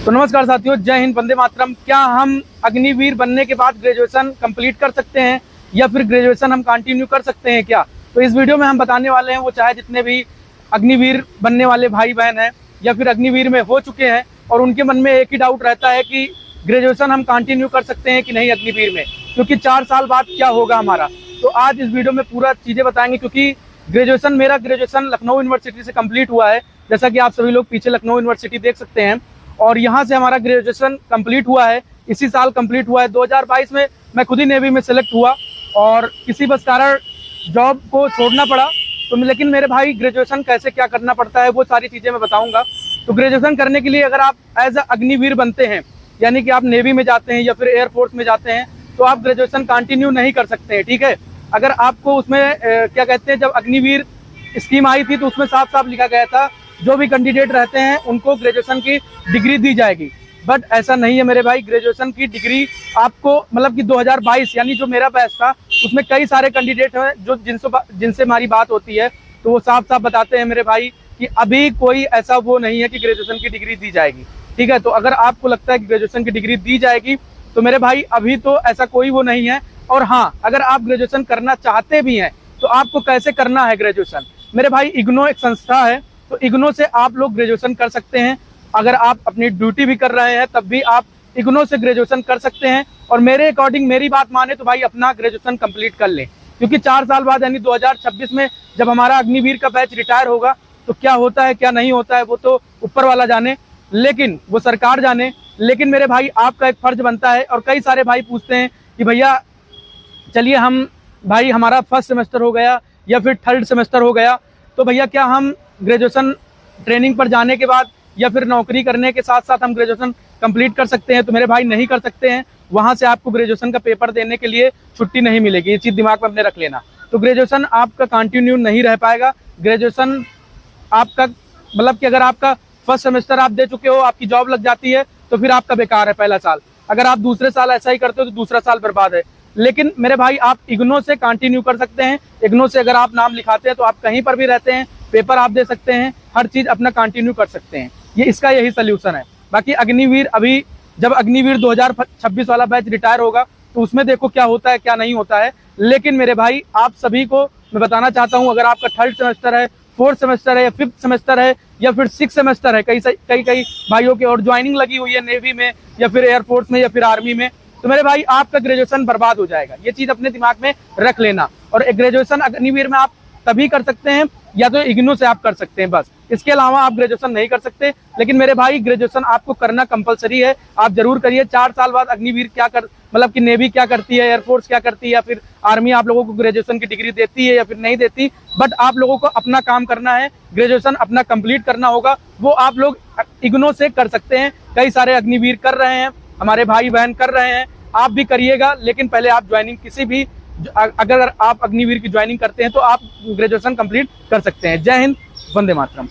तो नमस्कार साथियों, जय हिंद, वंदे मातरम। क्या हम अग्निवीर बनने के बाद ग्रेजुएशन कंप्लीट कर सकते हैं या फिर ग्रेजुएशन हम कंटिन्यू कर सकते हैं क्या? तो इस वीडियो में हम बताने वाले हैं, वो चाहे जितने भी अग्निवीर बनने वाले भाई बहन हैं या फिर अग्निवीर में हो चुके हैं और उनके मन में एक ही डाउट रहता है कि ग्रेजुएशन हम कंटिन्यू कर सकते हैं कि नहीं अग्निवीर में, क्योंकि 4 साल बाद क्या होगा हमारा। तो आज इस वीडियो में पूरा चीज़ें बताएंगे, क्योंकि मेरा ग्रेजुएशन लखनऊ यूनिवर्सिटी से कंप्लीट हुआ है। जैसा कि आप सभी लोग पीछे लखनऊ यूनिवर्सिटी देख सकते हैं, और यहाँ से हमारा ग्रेजुएशन कंप्लीट हुआ है। इसी साल कंप्लीट हुआ है 2022 में। मैं खुद ही नेवी में सेलेक्ट हुआ और किसी बस कारण जॉब को छोड़ना पड़ा। तो लेकिन मेरे भाई, ग्रेजुएशन कैसे क्या करना पड़ता है वो सारी चीज़ें मैं बताऊंगा। तो ग्रेजुएशन करने के लिए अगर आप एज अ अग्निवीर बनते हैं, यानी कि आप नेवी में जाते हैं या फिर एयरफोर्स में जाते हैं, तो आप ग्रेजुएशन कंटिन्यू नहीं कर सकते हैं, ठीक है। अगर आपको उसमें क्या कहते हैं, जब अग्निवीर स्कीम आई थी तो उसमें साफ साफ लिखा गया था जो भी कैंडिडेट रहते हैं उनको ग्रेजुएशन की डिग्री दी जाएगी। बट ऐसा नहीं है मेरे भाई। ग्रेजुएशन की डिग्री आपको, मतलब कि 2022 यानी जो मेरा बैच था उसमें कई सारे कैंडिडेट हैं जो जिनसे हमारी बात होती है, तो वो साफ साफ बताते हैं मेरे भाई कि अभी कोई ऐसा वो नहीं है कि ग्रेजुएशन की डिग्री दी जाएगी, ठीक है। तो अगर आपको लगता है कि ग्रेजुएशन की डिग्री दी जाएगी तो मेरे भाई अभी तो ऐसा कोई वो नहीं है। और हाँ, अगर आप ग्रेजुएशन करना चाहते भी हैं तो आपको कैसे करना है ग्रेजुएशन, मेरे भाई इग्नो एक संस्था है, तो इग्नो से आप लोग ग्रेजुएशन कर सकते हैं। अगर आप अपनी ड्यूटी भी कर रहे हैं तब भी आप इग्नो से ग्रेजुएशन कर सकते हैं। और मेरे अकॉर्डिंग, मेरी बात माने तो भाई अपना ग्रेजुएशन कंप्लीट कर लें, क्योंकि 4 साल बाद यानी 2026 में जब हमारा अग्निवीर का बैच रिटायर होगा तो क्या होता है क्या नहीं होता है वो तो ऊपर वाला जाने, लेकिन वो सरकार जाने। लेकिन मेरे भाई आपका एक फर्ज बनता है। और कई सारे भाई पूछते हैं कि भैया चलिए हमारा फर्स्ट सेमेस्टर हो गया या फिर थर्ड सेमेस्टर हो गया, तो भैया क्या हम ग्रेजुएशन ट्रेनिंग पर जाने के बाद या फिर नौकरी करने के साथ साथ हम ग्रेजुएशन कंप्लीट कर सकते हैं? तो मेरे भाई नहीं कर सकते हैं। वहां से आपको ग्रेजुएशन का पेपर देने के लिए छुट्टी नहीं मिलेगी, ये चीज़ दिमाग में अपने रख लेना। तो ग्रेजुएशन आपका कंटिन्यू नहीं रह पाएगा। ग्रेजुएशन आपका, मतलब कि अगर आपका फर्स्ट सेमेस्टर आप दे चुके हो, आपकी जॉब लग जाती है तो फिर आपका बेकार है पहला साल। अगर आप दूसरे साल ऐसा ही करते हो तो दूसरा साल बर्बाद है। लेकिन मेरे भाई आप इग्नो से कंटिन्यू कर सकते हैं। इग्नो से अगर आप नाम लिखाते हैं तो आप कहीं पर भी रहते हैं, पेपर आप दे सकते हैं, हर चीज़ अपना कंटिन्यू कर सकते हैं। यही सोल्यूशन है। बाकी अग्निवीर, अभी जब अग्निवीर 2026 वाला बैच रिटायर होगा तो उसमें देखो क्या होता है क्या नहीं होता है। लेकिन मेरे भाई आप सभी को मैं बताना चाहता हूँ, अगर आपका थर्ड सेमेस्टर है, फोर्थ सेमेस्टर है या फिफ्थ सेमेस्टर है या फिर सिक्स सेमेस्टर है, कई भाइयों के और ज्वाइनिंग लगी हुई है नेवी में या फिर एयरफोर्स में या फिर आर्मी में, तो मेरे भाई आपका ग्रेजुएशन बर्बाद हो जाएगा। ये चीज़ अपने दिमाग में रख लेना। और ग्रेजुएशन अग्निवीर में आप तभी कर सकते हैं या तो इग्नो से आप कर सकते हैं, बस। इसके अलावा आप ग्रेजुएशन नहीं कर सकते। लेकिन मेरे भाई ग्रेजुएशन आपको करना कंपलसरी है, आप जरूर करिए। 4 साल बाद अग्निवीर क्या कर, मतलब कि नेवी क्या करती है, एयरफोर्स क्या करती है या फिर आर्मी आप लोगों को ग्रेजुएशन की डिग्री देती है या फिर नहीं देती, बट आप लोगों को अपना काम करना है, ग्रेजुएशन अपना कंप्लीट करना होगा। वो आप लोग इग्नो से कर सकते हैं। कई सारे अग्निवीर कर रहे हैं, हमारे भाई बहन कर रहे हैं, आप भी करिएगा। लेकिन पहले आप ज्वाइनिंग किसी भी, अगर आप अग्निवीर की ज्वाइनिंग करते हैं तो आप ग्रेजुएशन कंप्लीट कर सकते हैं। जय हिंद, वंदे मातरम।